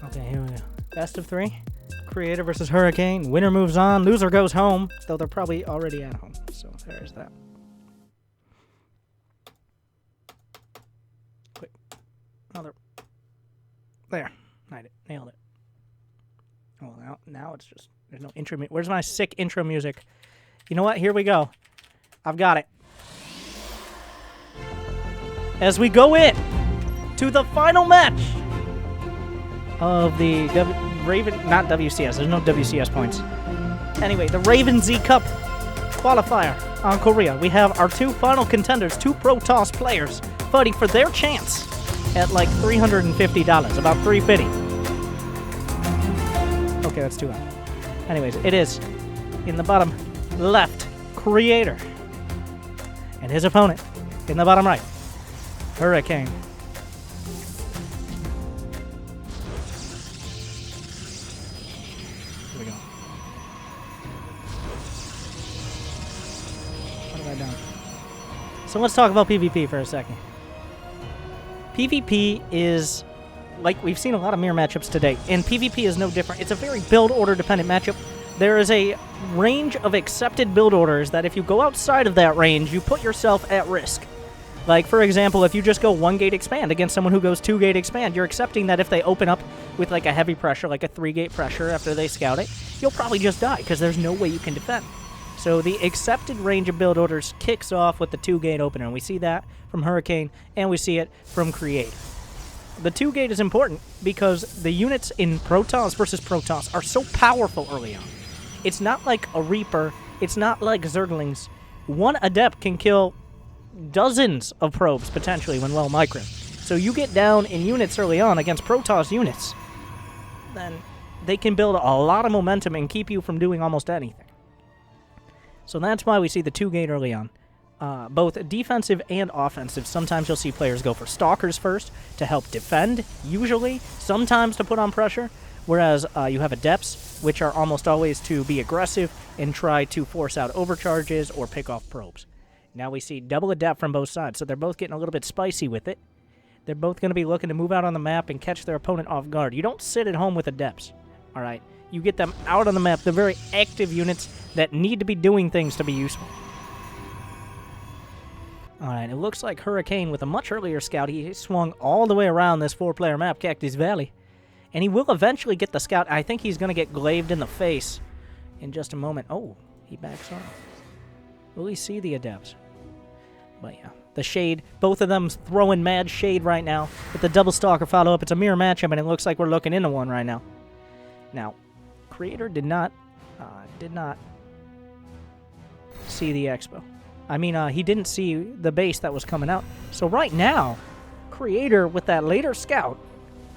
Okay, here we go. Best of 3. Creator versus Hurricane. Winner moves on. Loser goes home. Though they're probably already at home. So there's that. Quick. Another. There. Nailed it. Oh, now it's just... There's no intro. Where's my sick intro music? You know what? Here we go. I've got it. As we go in to the final match of the not WCS. There's no WCS points. Anyway, the Raven Z Cup qualifier on Korea. We have our 2 final contenders, 2 PROTOSS players, fighting for their chance at like $350, about $350. Okay, that's too high. Anyways, it is in the bottom left, Creator, and his opponent in the bottom right, Hurricane. Here we go. What have I done? So let's talk about PvP for a second. PvP is, like, we've seen a lot of mirror matchups today, and PvP is no different. It's a very build order dependent matchup. There is a range of accepted build orders that if you go outside of that range, you put yourself at risk. Like, for example, if you just go 1-gate expand against someone who goes 2-gate expand, you're accepting that if they open up with, like, a heavy pressure, like a 3-gate pressure after they scout it, you'll probably just die, because there's no way you can defend. So the accepted range of build orders kicks off with the 2-gate opener, and we see that from Hurricane, and we see it from Create. The 2-gate is important because the units in PROTOSS versus PROTOSS are so powerful early on. It's not like a Reaper, it's not like Zerglings. One Adept can kill dozens of probes, potentially, when well microed. So you get down in units early on against PROTOSS units, then they can build a lot of momentum and keep you from doing almost anything. So that's why we see the 2-gate early on. Both defensive and offensive. Sometimes you'll see players go for Stalkers first to help defend, usually, sometimes to put on pressure, whereas you have Adepts, which are almost always to be aggressive and try to force out overcharges or pick off probes. Now we see double Adept from both sides, so they're both getting a little bit spicy with it. They're both going to be looking to move out on the map and catch their opponent off guard. You don't sit at home with Adepts, all right? You get them out on the map. They're very active units that need to be doing things to be useful. Alright, it looks like Hurricane, with a much earlier scout, he swung all the way around this 4-player map, Cactus Valley. And he will eventually get the scout. I think he's going to get glaived in the face in just a moment. Oh, he backs off. Will he see the Adepts? But yeah, the Shade, both of them throwing mad shade right now with the double Stalker follow-up. It's a mirror matchup, and it looks like we're looking into one right now. Now, Creator did not see the Expo. I mean, he didn't see the base that was coming out. So right now, Creator, with that later scout,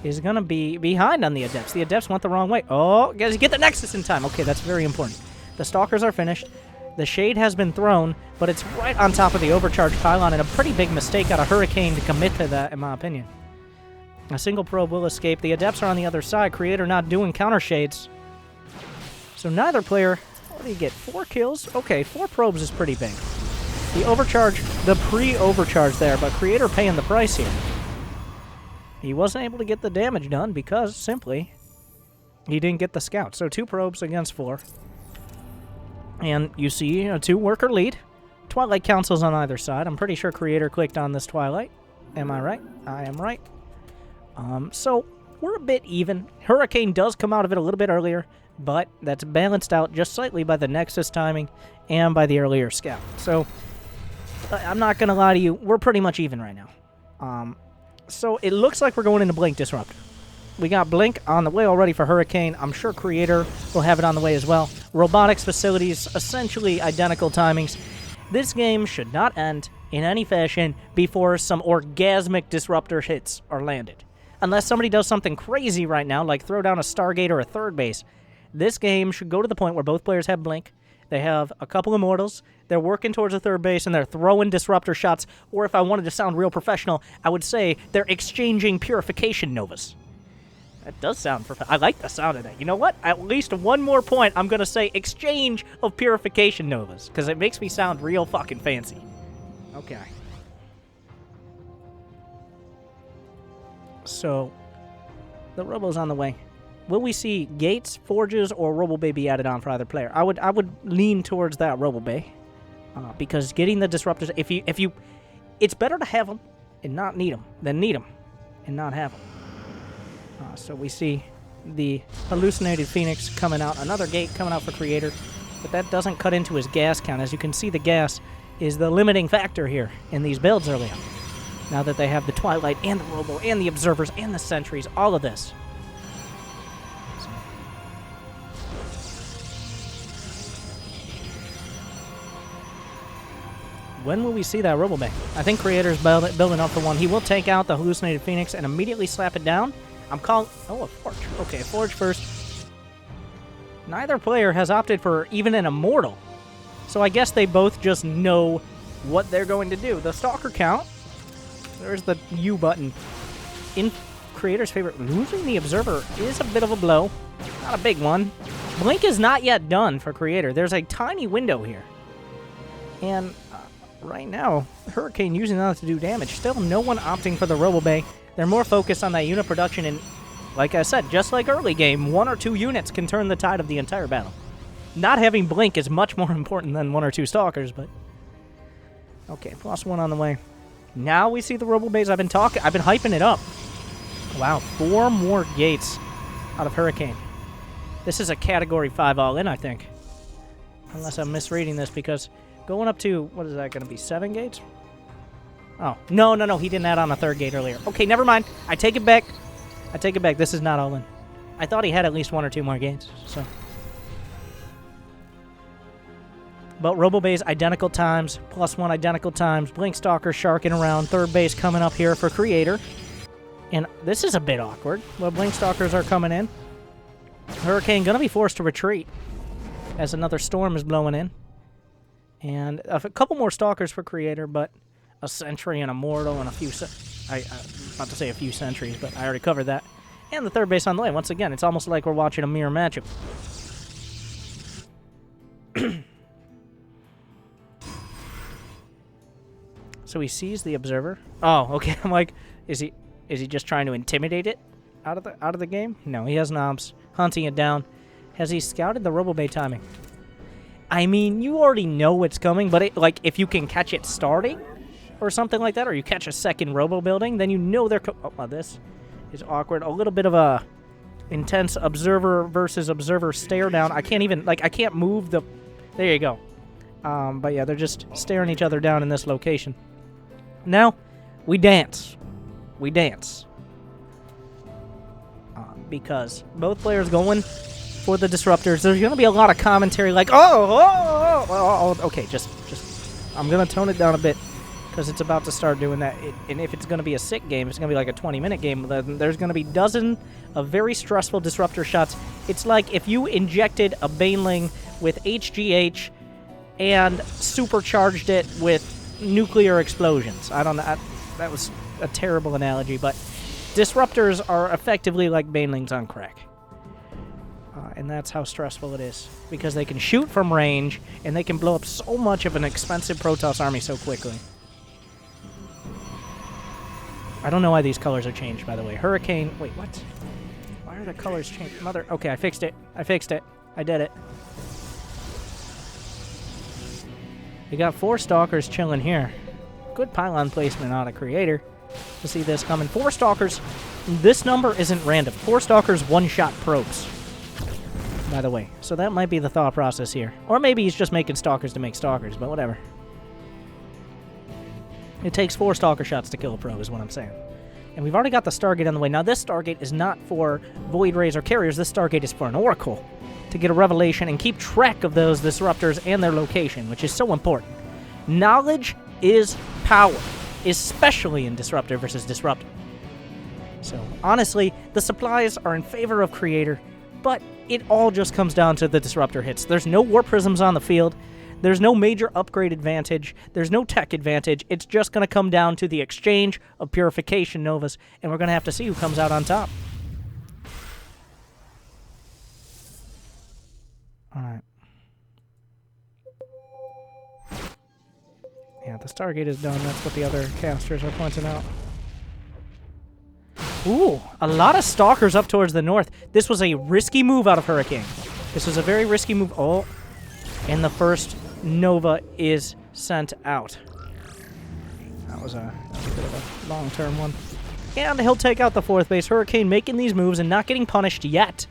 is going to be behind on the Adepts. The Adepts went the wrong way. Oh, guys, get the Nexus in time. Okay, that's very important. The Stalkers are finished. The Shade has been thrown, but it's right on top of the overcharge pylon, and a pretty big mistake out of Hurricane to commit to that, in my opinion. A single probe will escape. The Adepts are on the other side. Creator not doing counter shades. So neither player... What did he get? 4 kills? Okay, 4 probes is pretty big. The overcharge, the pre-overcharge there, but Creator paying the price here. He wasn't able to get the damage done because, simply, he didn't get the scout. So 2 probes against 4. And you see a 2-worker lead. Twilight Council's on either side. I'm pretty sure Creator clicked on this Twilight. Am I right? I am right. So we're a bit even. Hurricane does come out of it a little bit earlier, but that's balanced out just slightly by the Nexus timing and by the earlier scout. So I'm not going to lie to you, we're pretty much even right now. So it looks like we're going into Blink Disruptor. We got Blink on the way already for Hurricane. I'm sure Creator will have it on the way as well. Robotics facilities, essentially identical timings. This game should not end in any fashion before some orgasmic Disruptor hits are landed. Unless somebody does something crazy right now, like throw down a Stargate or a third base, this game should go to the point where both players have Blink. They have a couple Immortals. They're working towards a third base, and they're throwing Disruptor shots. Or if I wanted to sound real professional, I would say they're exchanging Purification Novas. That does sound I like the sound of that. You know what? At least one more point, I'm going to say exchange of Purification Novas, because it makes me sound real fucking fancy. Okay. So, The Robo's on the way. Will we see gates, forges, or Robo Bay be added on for either player? I would lean towards that Robo Bay. Because getting the disruptors, it's better to have them and not need them than need them and not have them. So we see the hallucinated Phoenix coming out, another gate coming out for Creator, but that doesn't cut into his gas count. As you can see, the gas is the limiting factor here in these builds early on. Now that they have the Twilight and the Robo and the Observers and the Sentries, all of this. When will we see that Robo Bay? I think Creator's building up for one. He will take out the hallucinated Phoenix and immediately slap it down. I'm calling... Oh, a Forge. Okay, a Forge first. Neither player has opted for even an Immortal. So I guess they both just know what they're going to do. The Stalker count. There's the U button. In Creator's favor, losing the Observer is a bit of a blow. Not a big one. Blink is not yet done for Creator. There's a tiny window here. And... right now, Hurricane using that to do damage. Still no one opting for the Robo Bay. They're more focused on that unit production, and like I said, just like early game, 1 or 2 units can turn the tide of the entire battle. Not having Blink is much more important than 1 or 2 Stalkers, but... Okay, +1 on the way. Now we see the Robo Bays. I've been hyping it up. Wow, 4 more gates out of Hurricane. This is a Category 5 all-in, I think. Unless I'm misreading this, because... going up to, what is that going to be, 7 gates? Oh, no, he didn't add on a 3rd gate earlier. Okay, never mind. I take it back. This is not all in. I thought he had at least 1 or 2 more gates, so. But Robo Bay's identical times, +1 identical times, Blink Stalker sharking around, 3rd base coming up here for Creator. And this is a bit awkward, where Blink Stalkers are coming in. Hurricane going to be forced to retreat as another storm is blowing in. And a couple more Stalkers for Creator, but a Sentry and a Mortal and a few... I'm about to say a few Sentries, but I already covered that. And the 3rd base on the way. Once again, it's almost like we're watching a mirror matchup. So he sees the Observer. Oh, okay. I'm like, is he just trying to intimidate it out of the game? No, he has knobs. Hunting it down. Has he scouted the Robo Bay timing? I mean, you already know what's coming, but like if you can catch it starting or something like that, or you catch a second Robo building, then you know they're... Oh, this is awkward. A little bit of a intense Observer versus Observer stare down. I can't even... like, I can't move the... There you go. But yeah, they're just staring each other down in this location. Now, we dance. We dance. Because both players going... for the disruptors. There's going to be a lot of commentary like, okay, just I'm going to tone it down a bit because it's about to start doing that. And if it's going to be a sick game, it's going to be like a 20-minute game. There's going to be dozens of very stressful disruptor shots. It's like if you injected a Baneling with HGH and supercharged it with nuclear explosions. I don't know. That was a terrible analogy, but disruptors are effectively like Banelings on crack. And that's how stressful it is. Because they can shoot from range, and they can blow up so much of an expensive PROTOSS army so quickly. I don't know why these colors are changed, by the way. Hurricane... Wait, what? Why are the colors changed? Mother... Okay, I fixed it. I did it. You got 4 Stalkers chilling here. Good pylon placement out of Creator to see this coming. 4 Stalkers. This number isn't random. 4 Stalkers, 1-shot probes. By the way. So that might be the thought process here. Or maybe he's just making Stalkers to make Stalkers, but whatever. It takes 4 Stalker shots to kill a probe is what I'm saying. And we've already got the Stargate on the way. Now this Stargate is not for Void Rays or Carriers. This Stargate is for an Oracle. To get a revelation and keep track of those disruptors and their location, which is so important. Knowledge is power. Especially in Disruptor versus Disruptor. So, honestly, the supplies are in favor of Creator, but it all just comes down to the Disruptor hits. There's no Warp Prisms on the field. There's no major upgrade advantage. There's no tech advantage. It's just going to come down to the exchange of Purification Novas, and we're going to have to see who comes out on top. Alright. Yeah, the Stargate is done. That's what the other casters are pointing out. Ooh, a lot of Stalkers up towards the north. This was a risky move out of Hurricane. This was a very risky move. Oh, and the first Nova is sent out. That was a bit of a long-term one. And he'll take out the 4th base. Hurricane making these moves and not getting punished yet.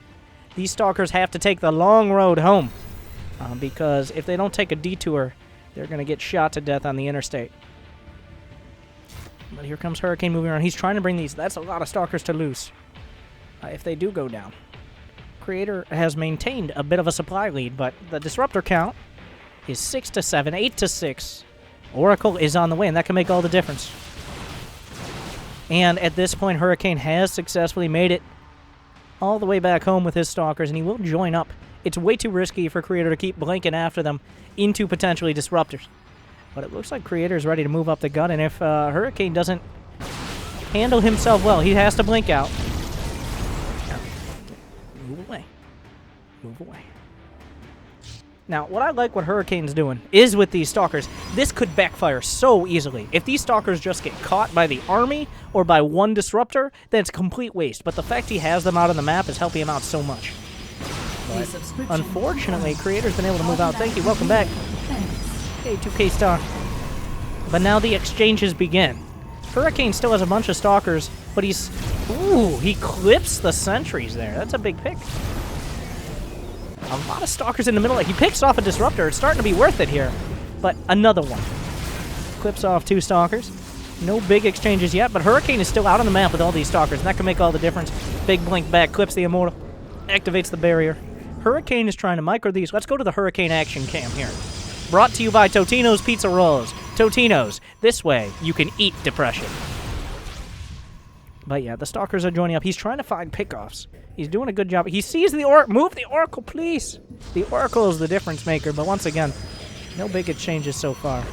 These Stalkers have to take the long road home. Because if they don't take a detour, they're going to get shot to death on the interstate. But here comes Hurricane moving around. He's trying to bring these. That's a lot of Stalkers to lose. If they do go down. Creator has maintained a bit of a supply lead, but the Disruptor count is 6 to 7, 8 to 6. Oracle is on the way, and that can make all the difference. And at this point, Hurricane has successfully made it all the way back home with his Stalkers, and he will join up. It's way too risky for Creator to keep blinking after them into potentially Disruptors. But it looks like Creator is ready to move up the gun, and if Hurricane doesn't handle himself well, he has to blink out. Move away. Move away. Now, what I like what Hurricane's doing is with these Stalkers, this could backfire so easily. If these Stalkers just get caught by the army or by one Disruptor, then it's a complete waste. But the fact he has them out on the map is helping him out so much. But unfortunately, Creator's been able to move out. Thank you. Welcome back. Hey, 2K Star. But now the exchanges begin. Hurricane still has a bunch of Stalkers, but he's... Ooh, he clips the sentries there. That's a big pick. A lot of Stalkers in the middle. He picks off a Disruptor. It's starting to be worth it here. But another one. Clips off 2 Stalkers. No big exchanges yet, but Hurricane is still out on the map with all these Stalkers, and that can make all the difference. Big blink back, clips the Immortal, activates the barrier. Hurricane is trying to micro these. Let's go to the Hurricane action cam here. Brought to you by Totino's Pizza Rolls. Totino's. This way, you can eat depression. But yeah, the Stalkers are joining up. He's trying to find pickoffs. He's doing a good job. He sees the Oracle. Move the Oracle, please. The Oracle is the difference maker, but once again, no big exchanges so far.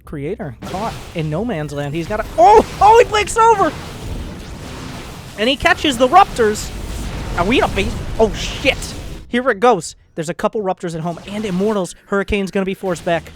Creator caught in no man's land. He's got a... Oh, he blinks over! And he catches the Ruptors. Are we in a base? Oh, shit. Here it goes. There's a couple Ruptors at home and Immortals. Hurricane's going to be forced back.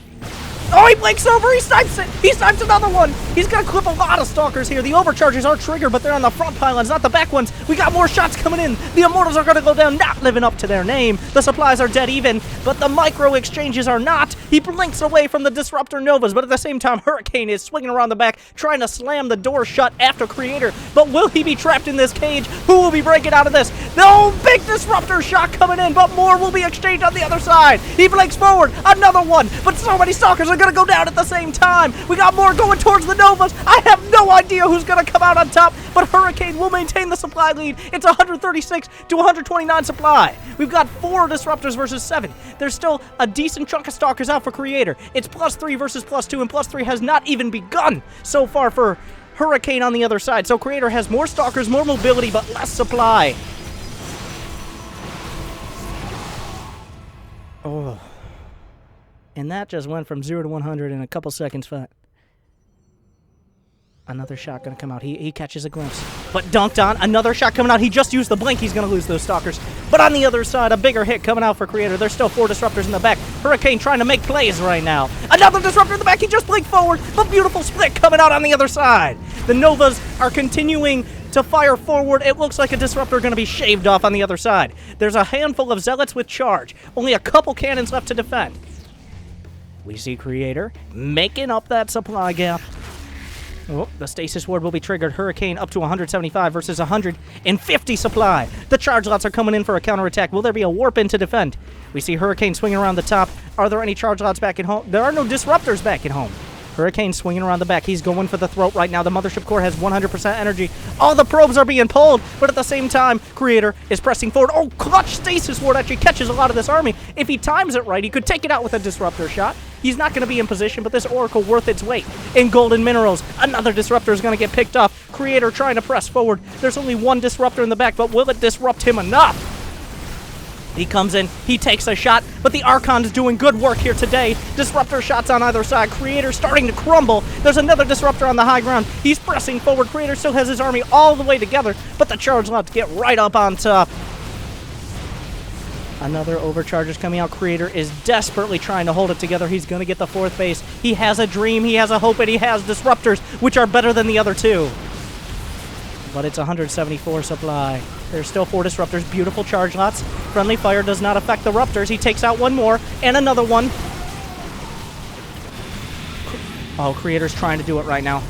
Oh, he blinks over! He snipes it! He snipes another one! He's gonna clip a lot of Stalkers here. The overcharges are triggered, but they're on the front pylons, not the back ones. We got more shots coming in. The Immortals are gonna go down, not living up to their name. The supplies are dead even, but the micro exchanges are not. He blinks away from the Disruptor Novas, but at the same time, Hurricane is swinging around the back, trying to slam the door shut after Creator. But will he be trapped in this cage? Who will be breaking out of this? No, big Disruptor shot coming in, but more will be exchanged on the other side. He blinks forward, another one, but so many Stalkers are gonna go down at the same time. We got more going towards the Novas. I have no idea who's going to come out on top, but Hurricane will maintain the supply lead. It's 136 to 129 supply. We've got 4 Disruptors versus 7. There's still a decent chunk of Stalkers out for Creator. It's +3 versus +2, and +3 has not even begun so far for Hurricane on the other side. So Creator has more Stalkers, more mobility, but less supply. Oh. And that just went from 0 to 100 in a couple seconds flat. Another shot gonna come out. He catches a glimpse. But dunked on. Another shot coming out. He just used the blink. He's gonna lose those Stalkers. But on the other side, a bigger hit coming out for Creator. There's still 4 Disruptors in the back. Hurricane trying to make plays right now. Another Disruptor in the back. He just blinked forward. But beautiful split coming out on the other side. The Novas are continuing to fire forward. It looks like a Disruptor going to be shaved off on the other side. There's a handful of Zealots with charge. Only a couple cannons left to defend. We see Creator making up that supply gap. Oh, the Stasis Ward will be triggered. Hurricane up to 175 versus 150 supply. The charge lots are coming in for a counterattack. Will there be a warp in to defend? We see Hurricane swinging around the top. Are there any charge lots back at home? There are no Disruptors back at home. Hurricane swinging around the back. He's going for the throat right now. The Mothership Core has 100% energy. All the probes are being pulled, but at the same time, Creator is pressing forward. Oh, clutch Stasis Ward actually catches a lot of this army. If he times it right, he could take it out with a Disruptor shot. He's not going to be in position, but this Oracle worth its weight in golden minerals. Another Disruptor is going to get picked off. Creator trying to press forward. There's only 1 Disruptor in the back, but will it disrupt him enough? He comes in, he takes a shot, but the Archon's doing good work here today. Disruptor shots on either side. Creator starting to crumble. There's another Disruptor on the high ground. He's pressing forward. Creator still has his army all the way together, but the charge lots get right up on top. Another overcharge is coming out. Creator is desperately trying to hold it together. He's going to get the 4th base. He has a dream, he has a hope, and he has disruptors, which are better than the other 2. But it's 174 supply. There's still 4 disruptors. Beautiful charge lots. Friendly fire does not affect the Ruptors. He takes out 1 more, and another one. Oh, Creator's trying to do it right now.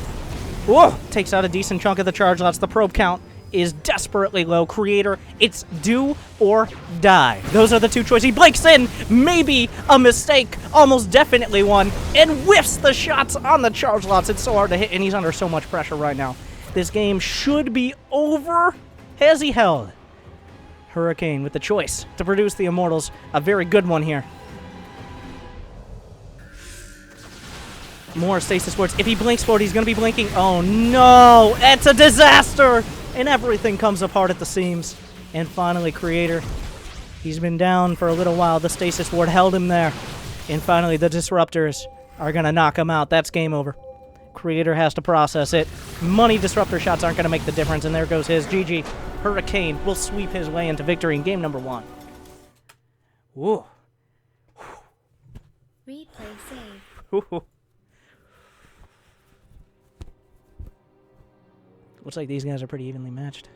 Whoa! Takes out a decent chunk of the charge lots. The probe count is desperately low. Creator, it's do or die. Those are the 2 choices. He blinks in, maybe a mistake, almost definitely one, and whiffs the shots on the charge lots. It's so hard to hit, and he's under so much pressure right now. This game should be over. Has he held? Hurricane with the choice to produce the Immortals. A very good one here. More stasis wards. If he blinks forward, he's going to be blinking. Oh no! It's a disaster! And everything comes apart at the seams. And finally, Creator. He's been down for a little while. The stasis ward held him there. And finally, the disruptors are going to knock him out. That's game over. Creator has to process it. Money disruptor shots aren't going to make the difference. And there goes his GG. Hurricane will sweep his way into victory in game number 1. Whoa. Replay save. Whew. Looks like these guys are pretty evenly matched.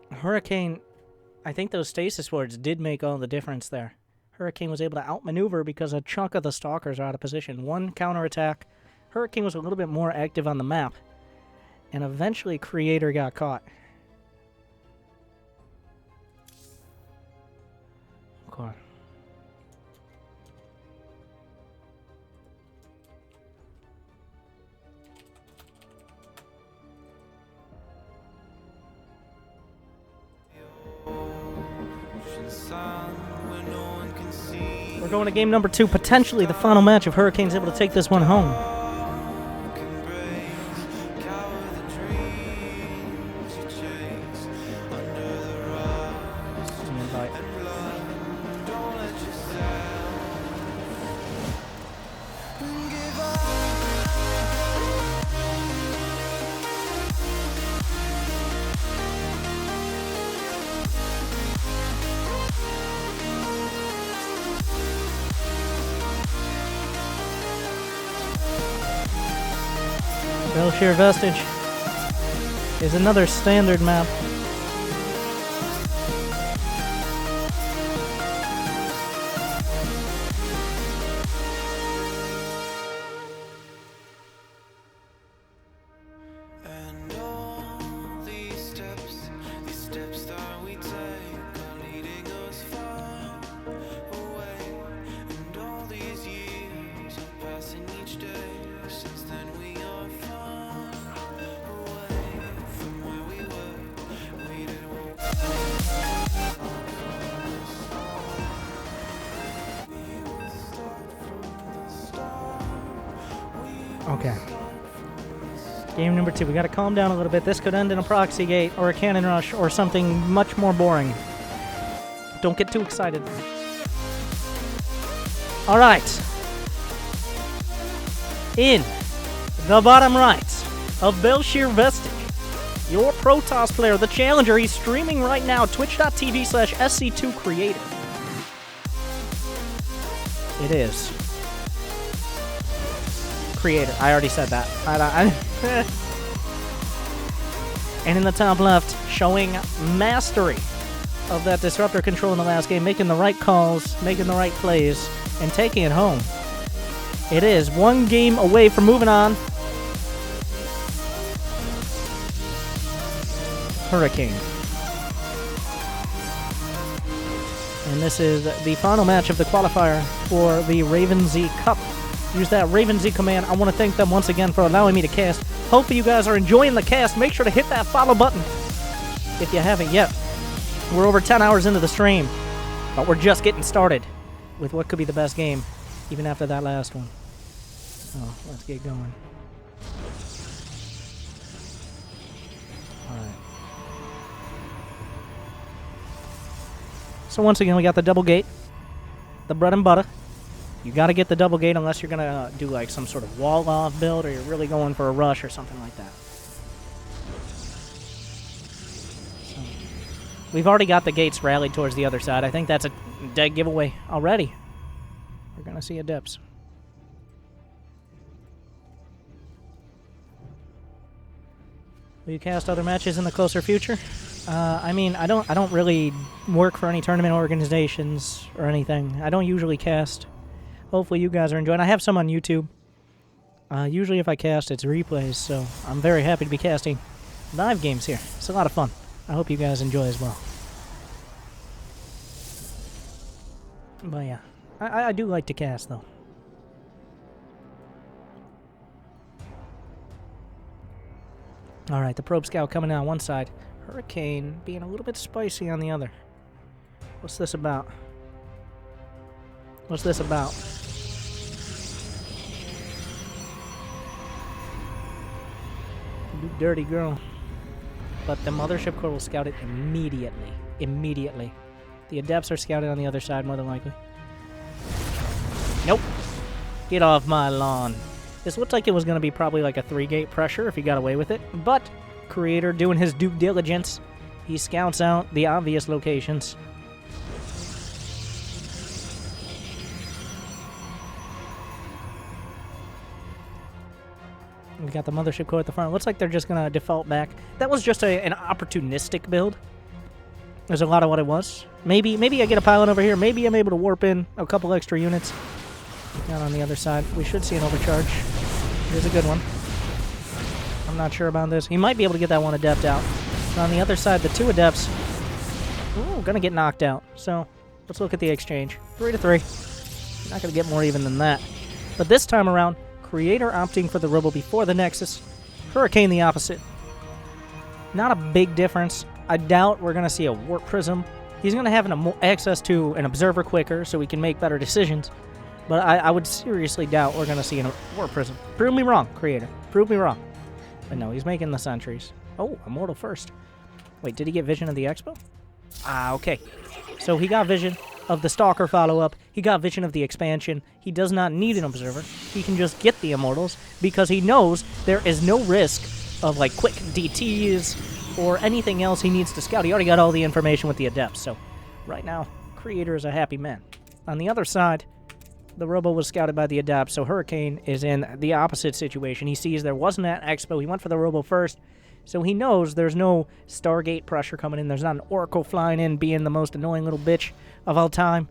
Hurricane, I think those stasis wards did make all the difference there. Hurricane was able to outmaneuver because a chunk of the Stalkers are out of position. 1 counterattack. Hurricane was a little bit more active on the map. And eventually Creator got caught. Okay. We're going to game number 2, potentially the final match if Hurricane's able to take this one home. Belshire Vestige is another standard map. And all these steps that we take are leading us far away. And all these years are passing each day. Since then we are far away from where we were. We did Okay. Game number 2. We got to calm down a little bit. This could end in a proxy gate or a cannon rush or something much more boring. Don't get too excited. All right. In the bottom right of Belshire Vestige, your PROTOSS player, the challenger. He's streaming right now, twitch.tv/SC2Creator. It is Creator. I already said that. And in the top left, showing mastery of that disruptor control in the last game, making the right calls, making the right plays, and taking it home. It is 1 game away from moving on. Hurricane. And this is the final match of the qualifier for the Raven Z Cup. Use that Raven Z command. I want to thank them once again for allowing me to cast. Hopefully you guys are enjoying the cast. Make sure to hit that follow button if you haven't yet. We're over 10 hours into the stream, but we're just getting started with what could be the best game, even after that last one. So let's get going. All right. So once again, we got the double gate. The bread and butter. You got to get the double gate unless you're going to do like some sort of wall-off build or you're really going for a rush or something like that. So, we've already got the gates rallied towards the other side. I think that's a dead giveaway already. We're going to see adepts. Will you cast other matches in the closer future? I mean, I don't really work for any tournament organizations or anything. I don't usually cast. Hopefully you guys are enjoying. I have some on YouTube. Usually if I cast, it's replays, so I'm very happy to be casting live games here. It's a lot of fun. I hope you guys enjoy as well. But yeah, I do like to cast, though. Alright, the Probe Scout coming in on one side. Hurricane being a little bit spicy on the other. What's this about? What's this about? You dirty girl. But the Mothership Core will scout it immediately. Immediately. The Adepts are scouted on the other side, more than likely. Nope. Get off my lawn. This looked like it was going to be probably like a 3-gate pressure if he got away with it. But Creator doing his due diligence. He scouts out the obvious locations. We got the Mothership Core at the front. Looks like they're just going to default back. That was just an opportunistic build. There's a lot of what it was. Maybe I get a pylon over here. Maybe I'm able to warp in a couple extra units. Down on the other side. We should see an overcharge. Here's a good one. I'm not sure about this. He might be able to get that one Adept out. And on the other side, the 2 Adepts. Ooh, gonna get knocked out. So, let's look at the exchange. 3-3. Not gonna get more even than that. But this time around, Creator opting for the Rebel before the Nexus. Hurricane the opposite. Not a big difference. I doubt we're gonna see a Warp Prism. He's gonna have access to an Observer quicker, so he can make better decisions. But I would seriously doubt we're going to see a Warp Prism. Prove me wrong, Creator. Prove me wrong. But no, he's making the sentries. Oh, Immortal first. Wait, did he get vision of the Expo? Ah, okay. So he got vision of the Stalker follow-up. He got vision of the expansion. He does not need an Observer. He can just get the Immortals because he knows there is no risk of, like, quick DTs or anything else he needs to scout. He already got all the information with the Adepts. So right now, Creator is a happy man. On the other side, the Robo was scouted by the Adept, so Hurricane is in the opposite situation. He sees there wasn't that Expo. He went for the Robo first, so he knows there's no Stargate pressure coming in. There's not an Oracle flying in, being the most annoying little bitch of all time.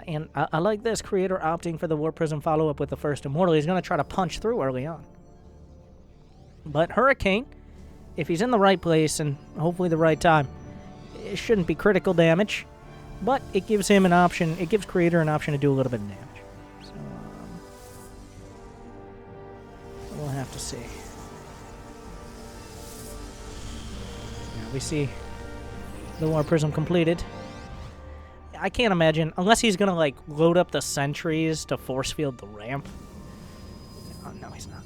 And I like this. Creator opting for the Warp Prism follow-up with the first Immortal. He's going to try to punch through early on. But Hurricane, if he's in the right place and hopefully the right time, it shouldn't be critical damage. But it gives him an option. It gives Creator an option to do a little bit of damage. So, we'll have to see. Yeah, we see the War Prism completed. I can't imagine, unless he's going to, like, load up the sentries to force field the ramp. Oh, no, he's not.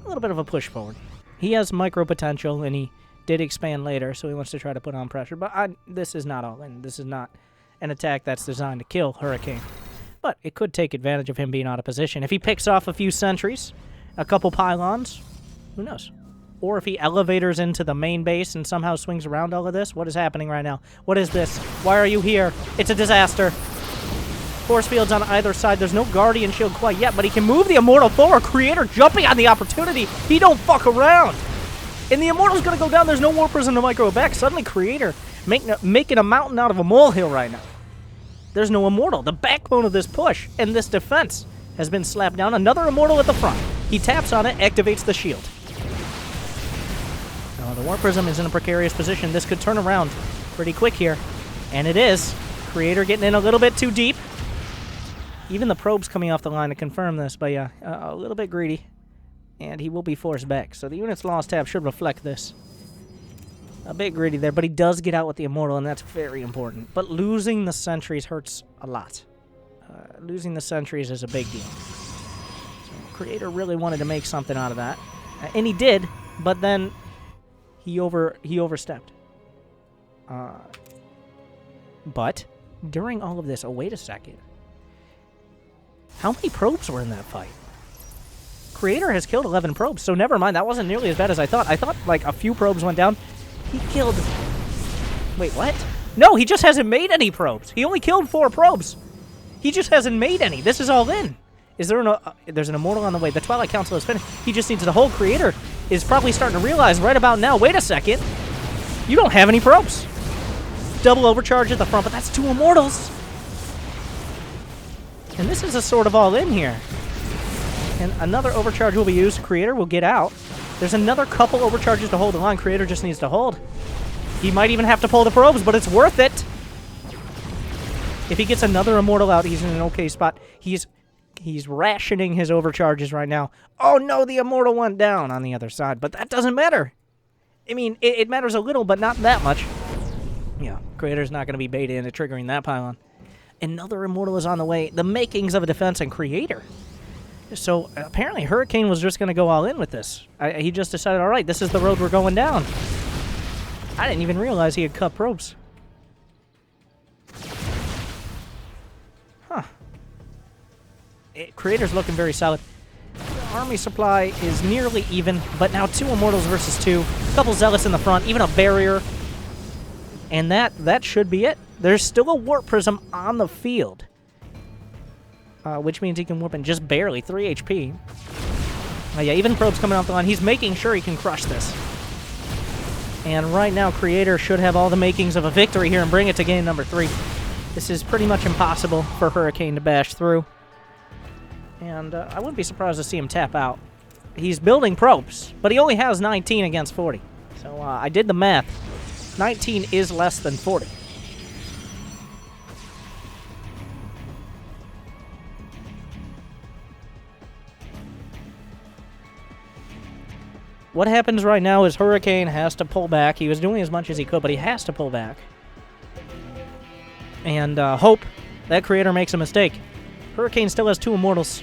A little bit of a push forward. He has micro potential, and he did expand later, so he wants to try to put on pressure. But this is not all in. This is not an attack that's designed to kill Hurricane. But it could take advantage of him being out of position. If he picks off a few sentries, a couple pylons, who knows? Or if he elevators into the main base and somehow swings around all of this. What is happening right now? What is this? Why are you here? It's a disaster. Force fields on either side. There's no Guardian Shield quite yet, but he can move the Immortal forward. Creator jumping on the opportunity. He don't fuck around. And the Immortal's going to go down. There's no Warp Prism to micro back. Suddenly Creator making a mountain out of a molehill right now. There's no Immortal. The backbone of this push and this defense has been slapped down. Another Immortal at the front. He taps on it, activates the shield. The Warp Prism is in a precarious position. This could turn around pretty quick here. And it is. Creator getting in a little bit too deep. Even the probe's coming off the line to confirm this, but yeah, a little bit greedy. And he will be forced back. So the units lost tab should reflect this. A bit greedy there, but he does get out with the Immortal, and that's very important. But losing the sentries hurts a lot. Losing the sentries is a big deal. So Creator really wanted to make something out of that. And he did, but then he overstepped. But during all of this, oh, wait a second. How many probes were in that fight? Creator has killed 11 probes, so never mind. That wasn't nearly as bad as I thought. I thought, like, a few probes went down. He killed... Wait, what? No, he just hasn't made any probes. He only killed 4 probes. He just hasn't made any. This is all in. Is there there's an immortal on the way. The Twilight Council is finished. He just needs to hold. Creator is probably starting to realize right about now, wait a second. You don't have any probes. Double overcharge at the front, but that's 2 immortals. And this is a sort of all in here. And another overcharge will be used. Creator will get out. There's another couple overcharges to hold the line. Creator just needs to hold. He might even have to pull the probes, but it's worth it. If he gets another immortal out, he's in an okay spot. He's rationing his overcharges right now. Oh no, the immortal went down on the other side, but that doesn't matter. I mean, it matters a little, but not that much. Yeah, Creator's not going to be baited into triggering that pylon. Another immortal is on the way. The makings of a defense and Creator. So apparently Hurricane was just going to go all in with this. He just decided, all right, this is the road we're going down. I didn't even realize he had cut probes. Huh. Creator's looking very solid. The army supply is nearly even, but now 2 immortals versus 2. A couple zealots in the front, even a barrier. And that should be it. There's still a warp prism on the field. Which means he can warp in just barely, 3 HP. Yeah, even probes coming off the line. He's making sure he can crush this. And right now, Creator should have all the makings of a victory here and bring it to game number 3. This is pretty much impossible for Hurricane to bash through. And I wouldn't be surprised to see him tap out. He's building probes, but he only has 19 against 40. So I did the math. 19 is less than 40. What happens right now is Hurricane has to pull back. He was doing as much as he could, but he has to pull back. And hope that Creator makes a mistake. Hurricane still has 2 immortals.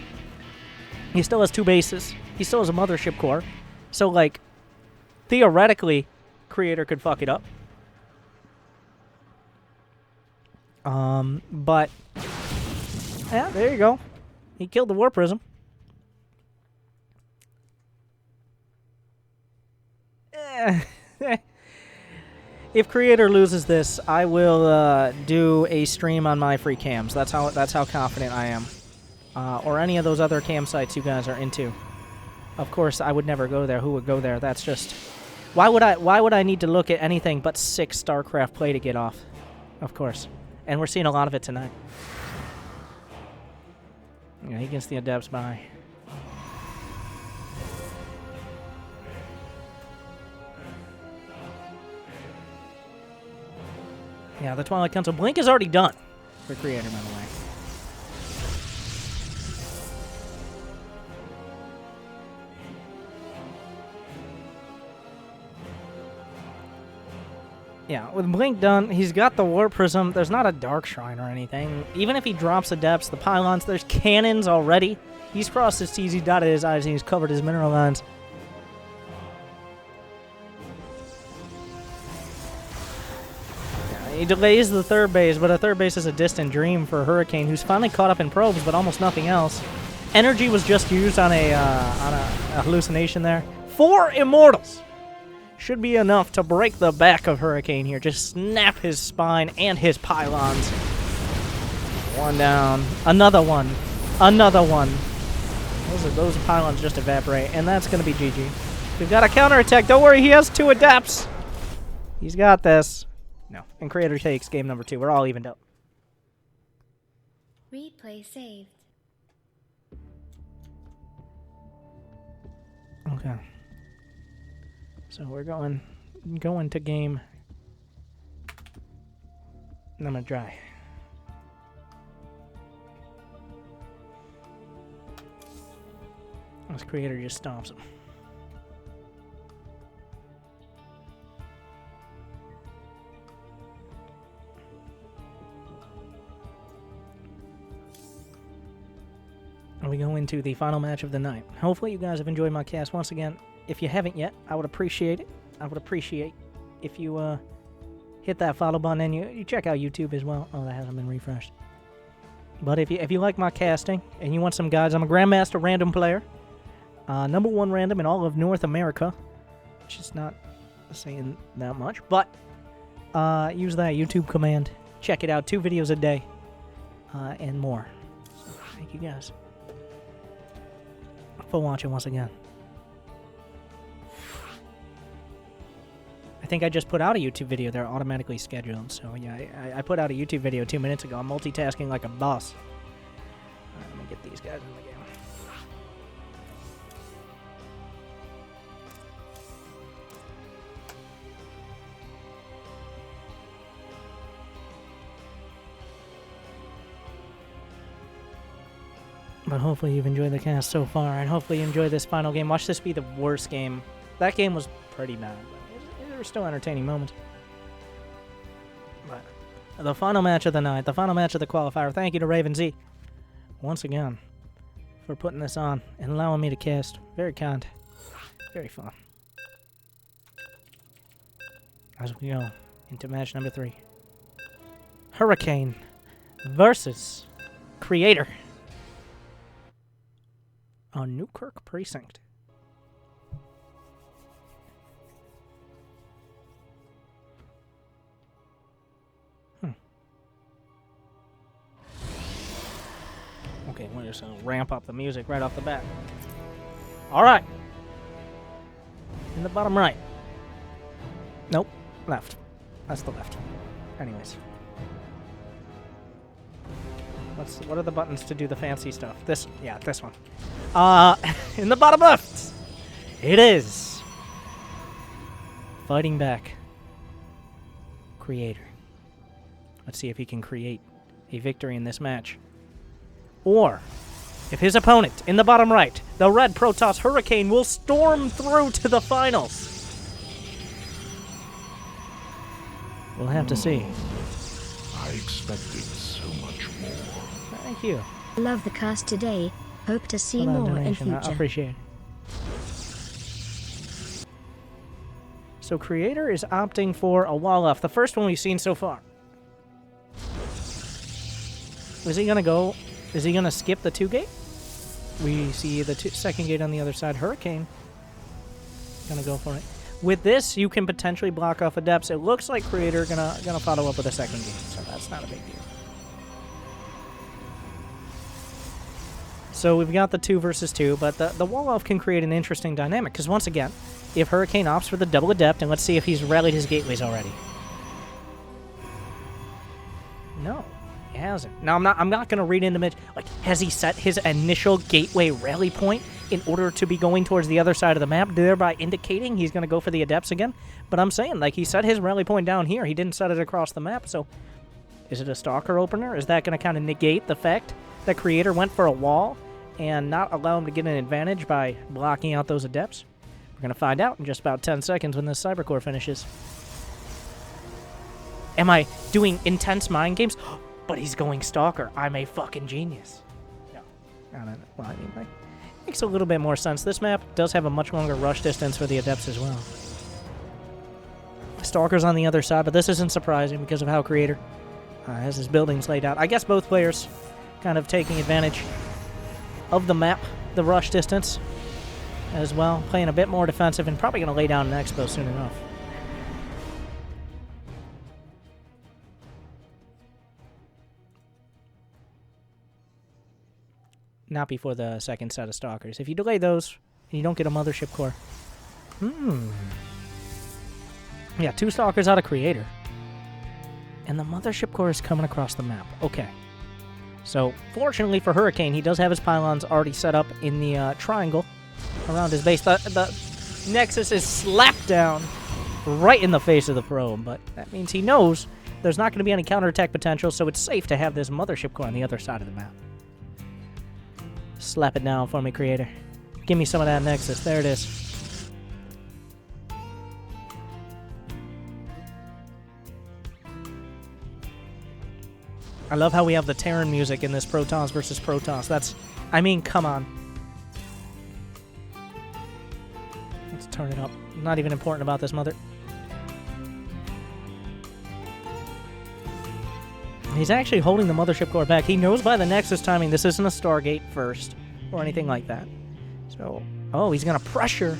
He still has 2 bases. He still has a mothership core. So, like, theoretically, Creator could fuck it up. But, yeah, there you go. He killed the Warp Prism. If Creator loses this, I will do a stream on my free cams. That's how confident I am. Or any of those other cam sites you guys are into. Of course, I would never go there. Who would go there? That's just... Why would I need to look at anything but 6 StarCraft play to get off? Of course. And we're seeing a lot of it tonight. Yeah, he gets the Adepts by. Yeah, the Twilight Council. Blink is already done for Creator, by the way. Yeah, with Blink done, he's got the Warp Prism. There's not a Dark Shrine or anything. Even if he drops Adepts, the pylons, there's cannons already. He's crossed his T's, he dotted his I's, and he's covered his mineral lines. He delays the 3rd base, but a 3rd base is a distant dream for Hurricane, who's finally caught up in probes, but almost nothing else. Energy was just used on a hallucination there. 4 immortals should be enough to break the back of Hurricane here. Just snap his spine and his pylons. 1 down. Another one. Another one. Those pylons just evaporate, and that's going to be GG. We've got a counterattack. Don't worry, he has 2 Adepts. He's got this. No. And Creator takes game number 2. We're all evened up. Replay saved. Okay. So we're going to game. And I'm gonna try. This Creator just stomps him. We go into the final match of the night. Hopefully you guys have enjoyed my cast. Once again, if you haven't yet, I would appreciate it. I would appreciate if you hit that follow button, and you check out YouTube as well. Oh, that hasn't been refreshed. But if you like my casting and you want some guides, I'm a Grandmaster random player. #1 random in all of North America, which is not saying that much, but use that YouTube command. Check it out, 2 videos a day, and more. So, thank you guys for watching once again. I think I just put out a YouTube video. They're automatically scheduled. So, yeah, I put out a YouTube video 2 minutes ago. I'm multitasking like a boss. All right, let me get these guys in the game. But hopefully you've enjoyed the cast so far, and hopefully you enjoy this final game. Watch this be the worst game. That game was pretty bad, but there were still entertaining moments. But the final match of the night, the final match of the qualifier. Thank you to Raven Z once again for putting this on and allowing me to cast. Very kind. Very fun. As we go into match number 3. Hurricane versus Creator on Newkirk Precinct. Okay, we're just gonna ramp up the music right off the bat. Alright. In the bottom right. Nope. Left. That's the left. Anyways. What are the buttons to do the fancy stuff? This one. In the bottom left, it is fighting back Creator. Let's see if he can create a victory in this match. Or if his opponent in the bottom right, the red PROTOSS Hurricane, will storm through to the finals. We'll have to see. I expected so much more. Thank you. Love the cast today. Hope to see For that more in donation. I future. appreciate it. So Creator is opting for a wall off. The first one we've seen so far. Is he going to go? Is he going to skip the 2 gate? We see the second gate on the other side. Hurricane going to go for it. With this, you can potentially block off Adepts. It looks like Creator gonna follow up with a second gate, so that's not a big deal. So we've got the 2 versus 2, but the wall off can create an interesting dynamic, because once again, if Hurricane opts for the double Adept, and let's see if he's rallied his gateways already. No, he hasn't. Now I'm not gonna read into like, has he set his initial gateway rally point in order to be going towards the other side of the map, thereby indicating he's gonna go for the Adepts again? But I'm saying, like, he set his rally point down here. He didn't set it across the map, so is it a Stalker opener? Is that gonna kind of negate the fact that Creator went for a wall and not allow him to get an advantage by blocking out those Adepts? We're going to find out in just about 10 seconds when this Cybercore finishes. Am I doing intense mind games? But he's going Stalker. I'm a fucking genius. No. I don't know. Well, I mean, like, makes a little bit more sense. This map does have a much longer rush distance for the Adepts as well. Stalker's on the other side, but this isn't surprising because of how Creator has his buildings laid out. I guess both players kind of taking advantage of the map, the rush distance as well, playing a bit more defensive and probably going to lay down an Expo soon enough. Not before the second set of Stalkers. If you delay those and you don't get a Mothership Core. Yeah, 2 Stalkers out of Creator. And the Mothership Core is coming across the map. Okay. So, fortunately for Hurricane, he does have his pylons already set up in the triangle around his base. The Nexus is slapped down right in the face of the probe, but that means he knows there's not going to be any counterattack potential, so it's safe to have this Mothership Core on the other side of the map. Slap it down for me, Creator. Give me some of that Nexus. There it is. I love how we have the Terran music in this PROTOSS versus PROTOSS. That's, I mean, come on. Let's turn it up. Not even important about this mother. He's actually holding the mothership core back. He knows by the Nexus timing this isn't a Stargate first or anything like that. So, oh, he's going to pressure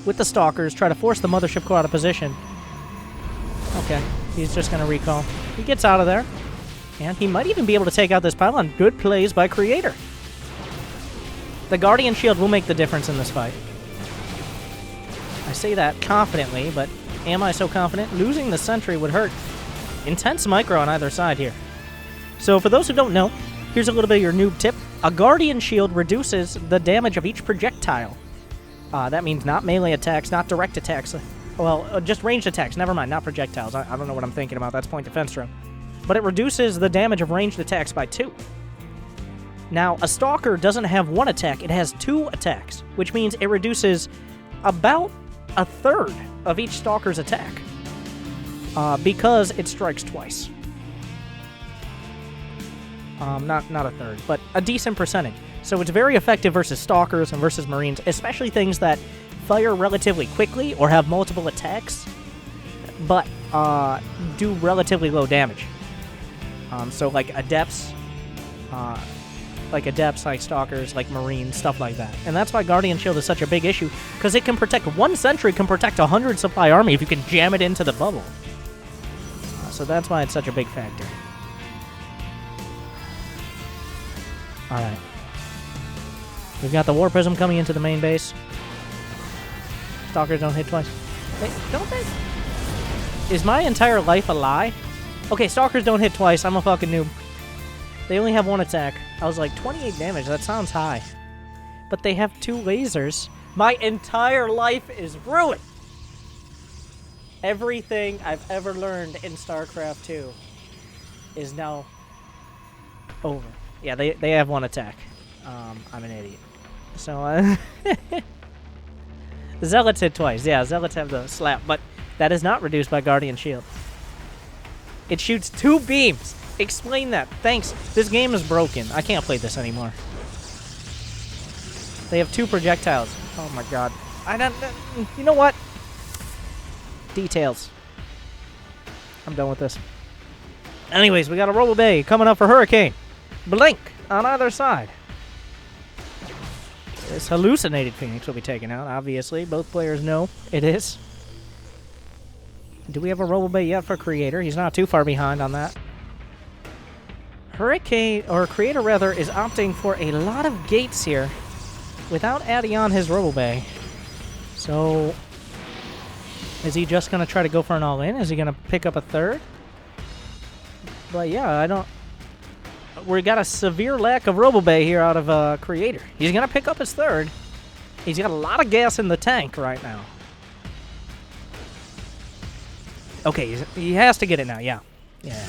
with the Stalkers, try to force the mothership core out of position. Okay, he's just going to recall. He gets out of there. And he might even be able to take out this pylon. Good plays by Creator. The Guardian Shield will make the difference in this fight. I say that confidently, but am I so confident? Losing the Sentry would hurt. Intense micro on either side here. So for those who don't know, here's a little bit of your noob tip. A Guardian Shield reduces the damage of each projectile. That means not melee attacks, not direct attacks. Well, just ranged attacks. Never mind, not projectiles. I don't know what I'm thinking about. That's point defense drone. But it reduces the damage of ranged attacks by 2. Now, a Stalker doesn't have 1 attack, it has 2 attacks, which means it reduces about a third of each Stalker's attack, because it strikes twice. Not a third, but a decent percentage. So it's very effective versus Stalkers and versus Marines, especially things that fire relatively quickly or have multiple attacks, but do relatively low damage. So like Adepts, like Stalkers, like Marines, stuff like that. And that's why Guardian Shield is such a big issue, because it can protect 1 Sentry, can protect 100 supply army if you can jam it into the bubble. So that's why it's such a big factor. Alright. We've got the War Prism coming into the main base. Stalkers don't hit twice. Wait, don't they? Is my entire life a lie? Okay, Stalkers don't hit twice. I'm a fucking noob. They only have 1 attack. I was like, 28 damage. That sounds high. But they have 2 lasers. My entire life is ruined. Everything I've ever learned in StarCraft 2 is now over. Yeah, they have 1 attack. I'm an idiot. So, the Zealots hit twice. Yeah, Zealots have the slap, but that is not reduced by Guardian Shield. It shoots 2 beams. Explain that. Thanks. This game is broken. I can't play this anymore. They have 2 projectiles. Oh my god. I don't... You know what? Details. I'm done with this. Anyways, we got a Robo Bay coming up for Hurricane. Blink on either side. This hallucinated Phoenix will be taken out, obviously. Both players know it is. Do we have a Robo Bay yet for Creator? He's not too far behind on that. Hurricane, or Creator rather, is opting for a lot of gates here without adding on his Robo Bay. So, is he just going to try to go for an all-in? Is he going to pick up a third? But yeah, I don't... We got a severe lack of Robo Bay here out of Creator. He's going to pick up his third. He's got a lot of gas in the tank right now. Okay, he has to get it now, yeah. Yeah.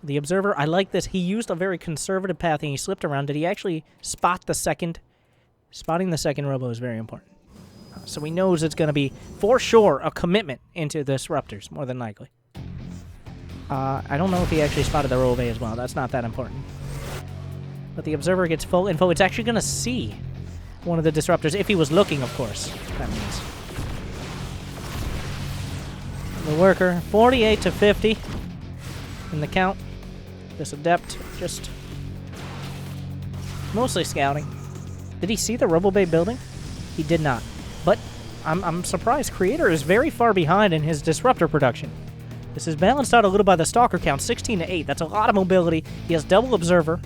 The Observer, I like this. He used a very conservative path and he slipped around. Did he actually spot the second? Spotting the second Robo is very important. So he knows it's going to be, for sure, a commitment into the Disruptors, more than likely. I don't know if he actually spotted the Robo Bay as well. That's not that important. But the Observer gets full info. It's actually going to see one of the Disruptors, if he was looking, of course. That means. The Worker, 48 to 50 in the count. This Adept just mostly scouting. Did he see the Robo Bay building? He did not. But I'm surprised. Creator is very far behind in his Disruptor production. This is balanced out a little by the Stalker count, 16 to 8. That's a lot of mobility. He has double Observer.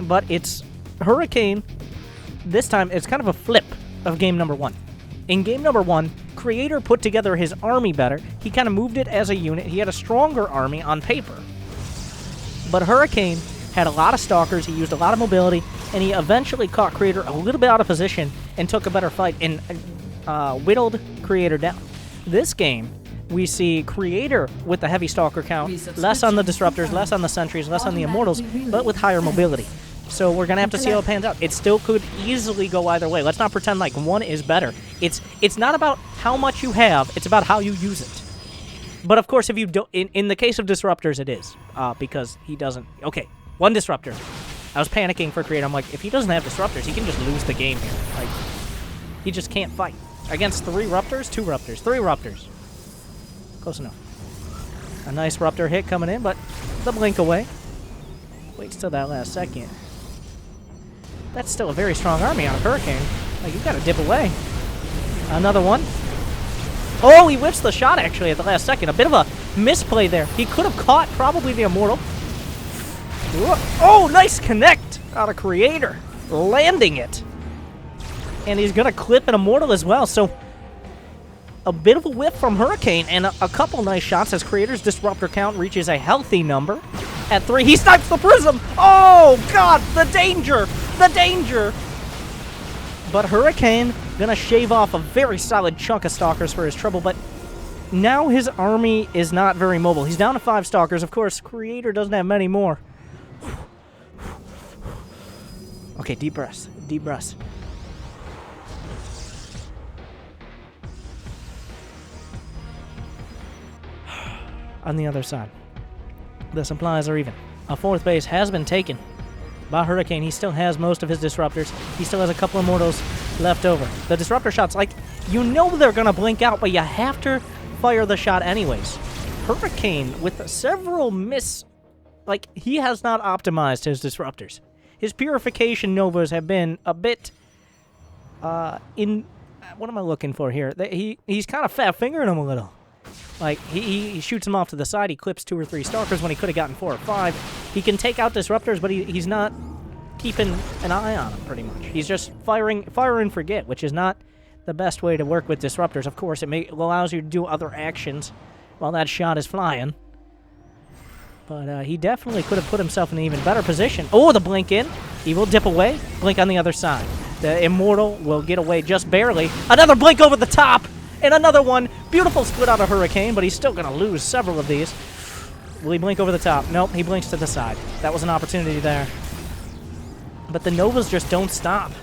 But it's Hurricane. This time, it's kind of a flip of game number 1. In game number 1, Creator put together his army better. He kind of moved it as a unit. He had a stronger army on paper. But Hurricane had a lot of Stalkers. He used a lot of mobility. And he eventually caught Creator a little bit out of position and took a better fight and whittled Creator down. This game, we see Creator with the heavy Stalker count, less on the Disruptors, less on the Sentries, less on the Immortals, but with higher mobility. So we're going to have to see how it pans out. It still could easily go either way. Let's not pretend like one is better. It's not about how much you have, it's about how you use it. But of course, if you don't, in the case of Disruptors, it is. Because he doesn't... Okay, 1 Disruptor. I was panicking for Creator. I'm like, if he doesn't have Disruptors, he can just lose the game here. Like, he just can't fight. Against 3 Ruptors, 2 Ruptors, 3 Ruptors. Close enough. A nice Ruptor hit coming in, but the blink away. Waits till that last second. That's still a very strong army on a Hurricane. Like, you gotta dip away. Another one. Oh, he whips the shot, actually, at the last second. A bit of a misplay there. He could have caught probably the Immortal. Oh, nice connect out of Creator. Landing it. And he's gonna clip an Immortal as well, so a bit of a whip from Hurricane and a couple nice shots as Creator's Disruptor count reaches a healthy number. At 3, he snipes the Prism! Oh, God, the danger! The danger! But Hurricane gonna shave off a very solid chunk of Stalkers for his trouble, but now his army is not very mobile. He's down to 5 Stalkers. Of course, Creator doesn't have many more. Okay, deep breaths. Deep breaths. On the other side, the supplies are even. A 4th base has been taken by Hurricane. He still has most of his Disruptors. He still has a couple of Immortals left over. The Disruptor shots, like, you know they're going to blink out, but you have to fire the shot anyways. Hurricane, with several like, he has not optimized his Disruptors. His Purification Novas have been a bit, what am I looking for here? He's kind of fat-fingering them a little. Like, he shoots them off to the side. He clips 2 or 3 Stalkers when he could have gotten 4 or 5. He can take out Disruptors, but he's not keeping an eye on them, pretty much. He's just fire and forget, which is not the best way to work with Disruptors. Of course, it allows you to do other actions while that shot is flying. But he definitely could have put himself in an even better position. Oh, the blink in. He will dip away. Blink on the other side. The Immortal will get away just barely. Another blink over the top. And another one. Beautiful split out of Hurricane, but he's still going to lose several of these. Will he blink over the top? Nope, he blinks to the side. That was an opportunity there. But the Novas just don't stop.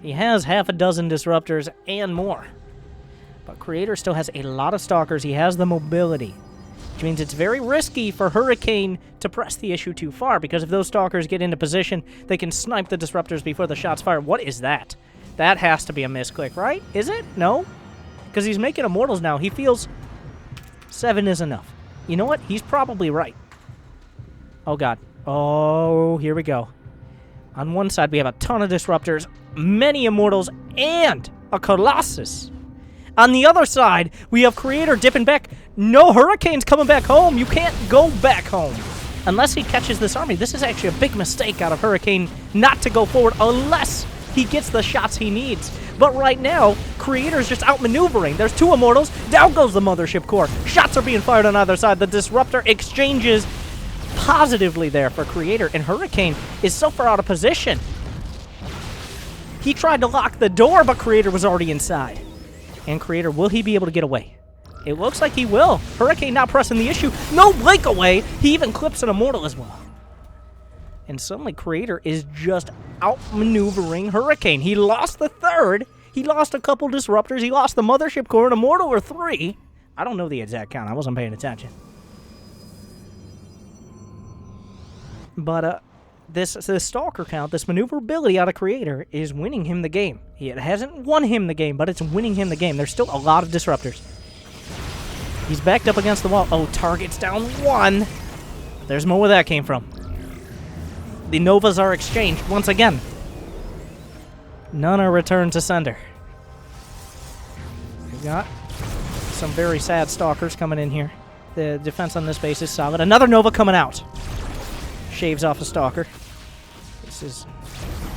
He has half a dozen Disruptors and more. But Creator still has a lot of Stalkers. He has the mobility, which means it's very risky for Hurricane to press the issue too far, because if those Stalkers get into position, they can snipe the Disruptors before the shots fire. What is that? That has to be a misclick, right? Is it? No? Because he's making Immortals now. He feels 7 is enough. You know what? He's probably right. Oh, God. Oh, here we go. On one side, we have a ton of Disruptors, many Immortals, and a Colossus. On the other side, we have Creator dipping back. No, Hurricane's coming back home. You can't go back home unless he catches this army. This is actually a big mistake out of Hurricane not to go forward unless he gets the shots he needs. But right now, Creator's just outmaneuvering. There's 2 Immortals. Down goes the Mothership Core. Shots are being fired on either side. The Disruptor exchanges positively there for Creator, and Hurricane is so far out of position. He tried to lock the door, but Creator was already inside. And Creator, will he be able to get away? It looks like he will. Hurricane not pressing the issue. No blink away. He even clips an Immortal as well. And suddenly Creator is just outmaneuvering Hurricane. He lost the 3rd. He lost a couple Disruptors. He lost the Mothership Core, an Immortal or 3. I don't know the exact count. I wasn't paying attention. But this Stalker count, this maneuverability out of Creator is winning him the game. It hasn't won him the game, but it's winning him the game. There's still a lot of Disruptors. He's backed up against the wall. Oh, target's down 1. There's more where that came from. The Novas are exchanged once again. None are returned to sender. We've got some very sad Stalkers coming in here. The defense on this base is solid. Another Nova coming out. Shaves off a Stalker.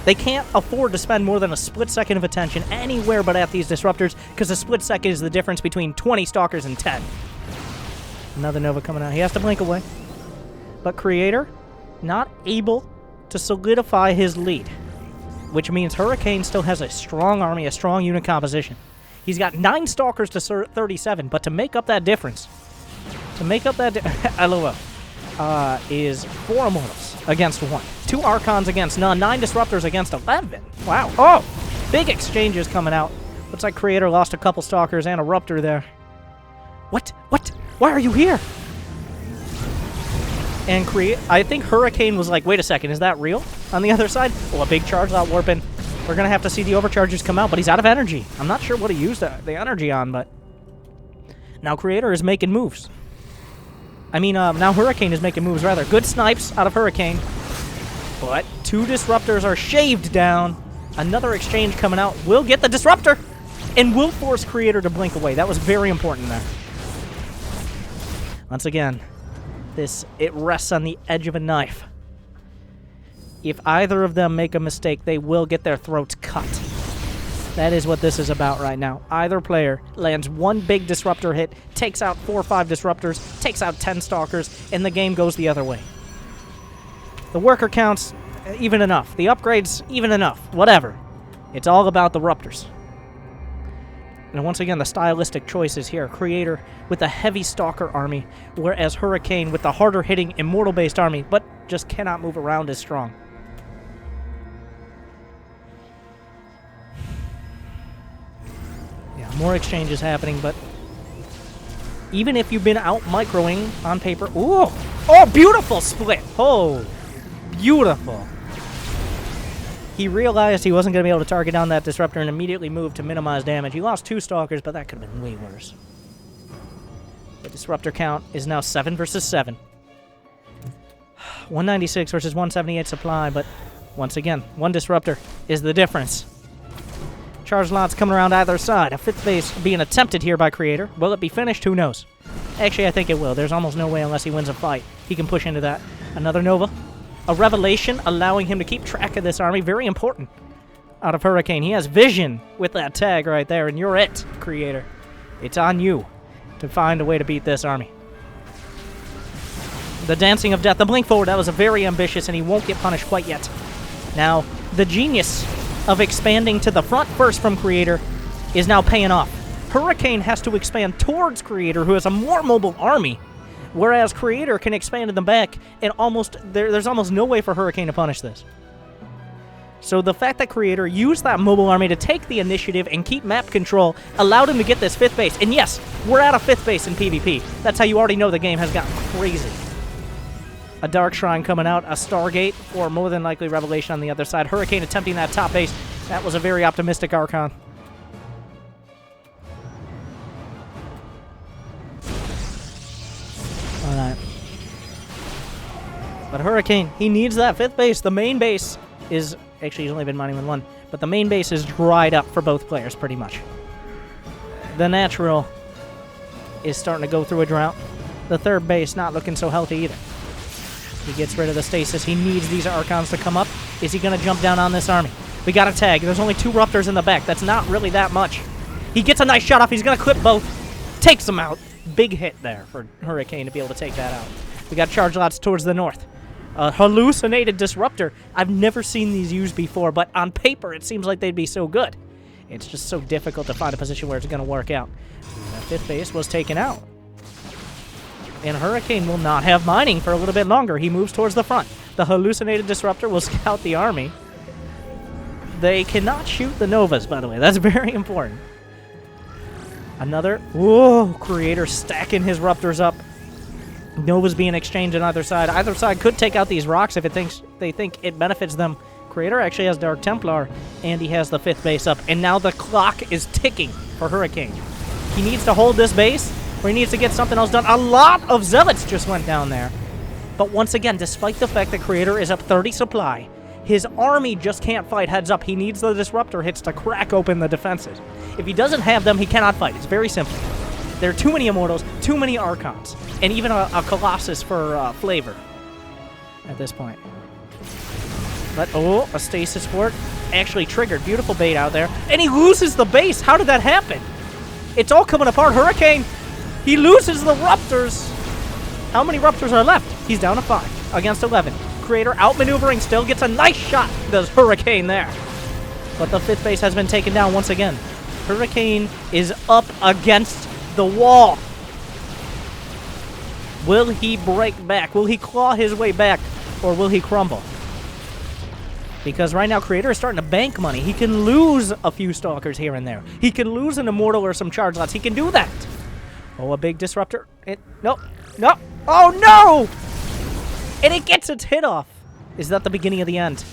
They can't afford to spend more than a split second of attention anywhere but at these Disruptors, because a split second is the difference between 20 Stalkers and 10. Another Nova coming out. He has to blink away. But Creator, not able to solidify his lead, which means Hurricane still has a strong army, a strong unit composition. He's got 9 Stalkers to 37, but to make up that difference, LOL, is 4 Immortals against 1. 2 Archons against none. 9 Disruptors against 11. Wow. Oh! Big exchanges coming out. Looks like Creator lost a couple Stalkers and a Ruptor there. What? What? Why are you here? And I think Hurricane was like, wait a second, is that real? On the other side? Oh, a big charge out warping. We're going to have to see the overcharges come out, but he's out of energy. I'm not sure what he used the energy on, but now Creator is making moves. I mean, now Hurricane is making moves rather. Good snipes out of Hurricane. But 2 disruptors are shaved down. Another exchange coming out will get the disruptor and will force Creator to blink away. That was very important there. Once again, it rests on the edge of a knife. If either of them make a mistake, they will get their throats cut. That is what this is about right now. Either player lands one big disruptor hit, takes out 4 or 5 disruptors, takes out 10 stalkers, and the game goes the other way. The worker counts, even enough. The upgrades, even enough. Whatever. It's all about the Ruptors. And once again, the stylistic choices here. Creator with a heavy Stalker army, whereas Hurricane with the harder-hitting Immortal-based army, but just cannot move around as strong. Yeah, more exchanges happening, but even if you've been out-microing on paper... Ooh! Oh, beautiful split! Oh, beautiful. He realized he wasn't going to be able to target down that disruptor and immediately moved to minimize damage. He lost 2 stalkers, but that could have been way worse. The disruptor count is now 7 versus 7. 196 versus 178 supply, but once again, 1 disruptor is the difference. Charge lots coming around either side. A 5th base being attempted here by Creator. Will it be finished? Who knows? Actually, I think it will. There's almost no way unless he wins a fight. He can push into that. Another Nova. A revelation allowing him to keep track of this army. Very important out of Hurricane. He has vision with that tag right there, and you're it, Creator. It's on you to find a way to beat this army. The Dancing of Death, the blink forward, that was a very ambitious, and he won't get punished quite yet. Now, the genius of expanding to the front first from Creator is now paying off. Hurricane has to expand towards Creator, who has a more mobile army, whereas Creator can expand in the back, and there's almost no way for Hurricane to punish this. So the fact that Creator used that mobile army to take the initiative and keep map control allowed him to get this 5th base. And yes, we're at a 5th base in PvP. That's how you already know the game has gotten crazy. A Dark Shrine coming out, a Stargate, or more than likely Revelation on the other side. Hurricane attempting that top base. That was a very optimistic Archon. Alright. But Hurricane, he needs that 5th base. The main base is... Actually, he's only been mining with 1. But the main base is dried up for both players, pretty much. The natural is starting to go through a drought. The 3rd base not looking so healthy either. He gets rid of the stasis. He needs these Archons to come up. Is he going to jump down on this army? We got a tag. There's only 2 Ruptors in the back. That's not really that much. He gets a nice shot off. He's going to clip both. Takes them out. Big hit there for Hurricane to be able to take that out. We got charge lots towards the north. A hallucinated disruptor. I've never seen these used before, but on paper it seems like they'd be so good. It's just so difficult to find a position where it's going to work out. That 5th base was taken out. And Hurricane will not have mining for a little bit longer. He moves towards the front. The hallucinated disruptor will scout the army. They cannot shoot the Novas, by the way. That's very important. Another... Whoa! Creator stacking his Ruptors up. Novas being exchanged on either side. Either side could take out these rocks if they think it benefits them. Creator actually has Dark Templar, and he has the 5th base up. And now the clock is ticking for Hurricane. He needs to hold this base, or he needs to get something else done. A lot of Zealots just went down there. But once again, despite the fact that Creator is up 30 supply, his army just can't fight heads up. He needs the disruptor hits to crack open the defenses. If he doesn't have them, he cannot fight. It's very simple. There are too many Immortals, too many Archons, and even a Colossus for flavor at this point. But, oh, a Stasis Fort actually triggered. Beautiful bait out there. And he loses the base. How did that happen? It's all coming apart. Hurricane, he loses the Ruptors. How many Ruptors are left? He's down to 5 against 11. Creator outmaneuvering still gets a nice shot. Does Hurricane there. But the 5th base has been taken down once again. Hurricane is up against the wall. Will he break back? Will he claw his way back? Or will he crumble? Because right now Creator is starting to bank money. He can lose a few Stalkers here and there. He can lose an Immortal or some charge lots. He can do that. Oh, a big disruptor. No. No. Oh, no! And it gets its hit off. Is that the beginning of the end?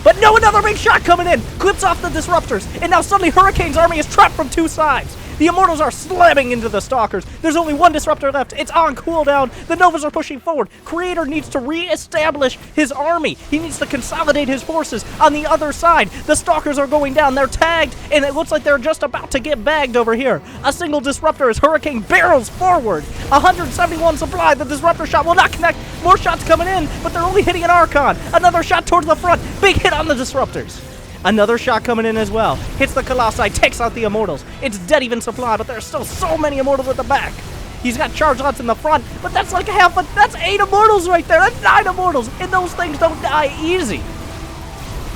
But no, another big shot coming in. Clips off the disruptors. And now suddenly Hurricane's army is trapped from 2 sides. The Immortals are slamming into the Stalkers. There's only one Disruptor left. It's on cooldown. The Novas are pushing forward. Creator needs to re-establish his army. He needs to consolidate his forces on the other side. The Stalkers are going down. They're tagged, and it looks like they're just about to get bagged over here. A single Disruptor as Hurricane barrels forward. 171 supply. The Disruptor shot will not connect. More shots coming in, but they're only hitting an Archon. Another shot towards the front. Big hit on the Disruptors. Another shot coming in as well. Hits the Colossi, takes out the Immortals. It's dead even supply, but there's still so many Immortals at the back. He's got charge lots in the front, but that's like that's 8 Immortals right there. That's 9 Immortals, and those things don't die easy.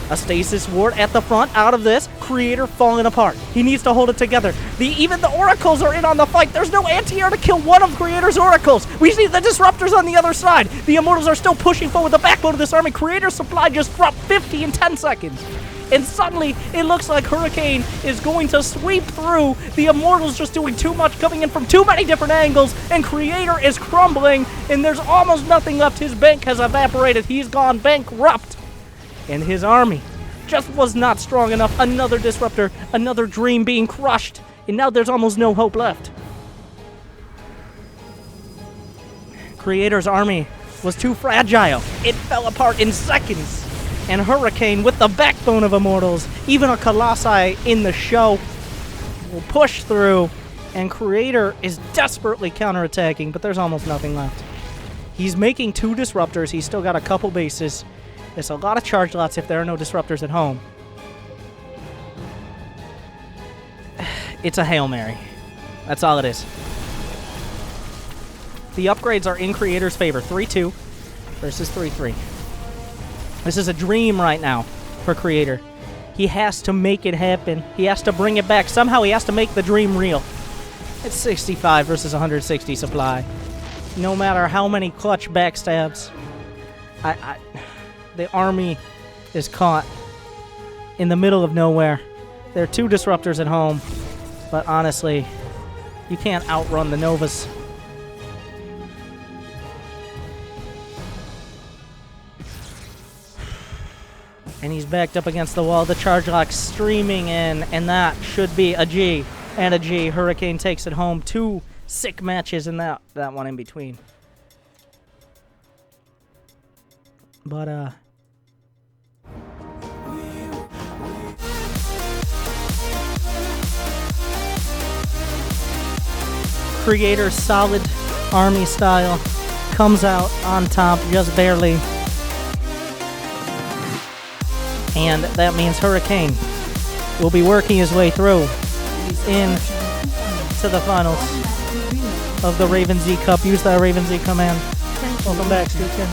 A Stasis Ward at the front, out of this. Creator falling apart. He needs to hold it together. Even the Oracles are in on the fight. There's no anti-air to kill one of Creator's Oracles. We see the Disruptors on the other side. The Immortals are still pushing forward. The backbone of this army. Creator's supply just dropped 50 in 10 seconds. And suddenly, it looks like Hurricane is going to sweep through. The Immortals just doing too much, coming in from too many different angles, and Creator is crumbling, and there's almost nothing left. His bank has evaporated. He's gone bankrupt. And his army just was not strong enough. Another Disruptor, another dream being crushed, and now there's almost no hope left. Creator's army was too fragile. It fell apart in seconds. And Hurricane, with the backbone of Immortals, even a Colossi in the show, will push through, and Creator is desperately counterattacking, but there's almost nothing left. He's making 2 Disruptors. He's still got a couple bases. There's a lot of charge lots if there are no Disruptors at home. It's a Hail Mary. That's all it is. The upgrades are in Creator's favor. 3-2 versus 3-3. This is a dream right now for Creator. He has to make it happen. He has to bring it back. Somehow he has to make the dream real. It's 65 versus 160 supply. No matter how many clutch backstabs, the army is caught in the middle of nowhere. There are 2 Disruptors at home, but honestly, you can't outrun the Novas. And he's backed up against the wall. The charge lock streaming in, and that should be a G and a G. Hurricane takes it home. 2 sick matches in that one in between. But Creator's solid army style comes out on top just barely. And that means Hurricane will be working his way through. He's in to the finals of the Raven Z Cup. Use that Raven Z command. Welcome back, Stu Ken.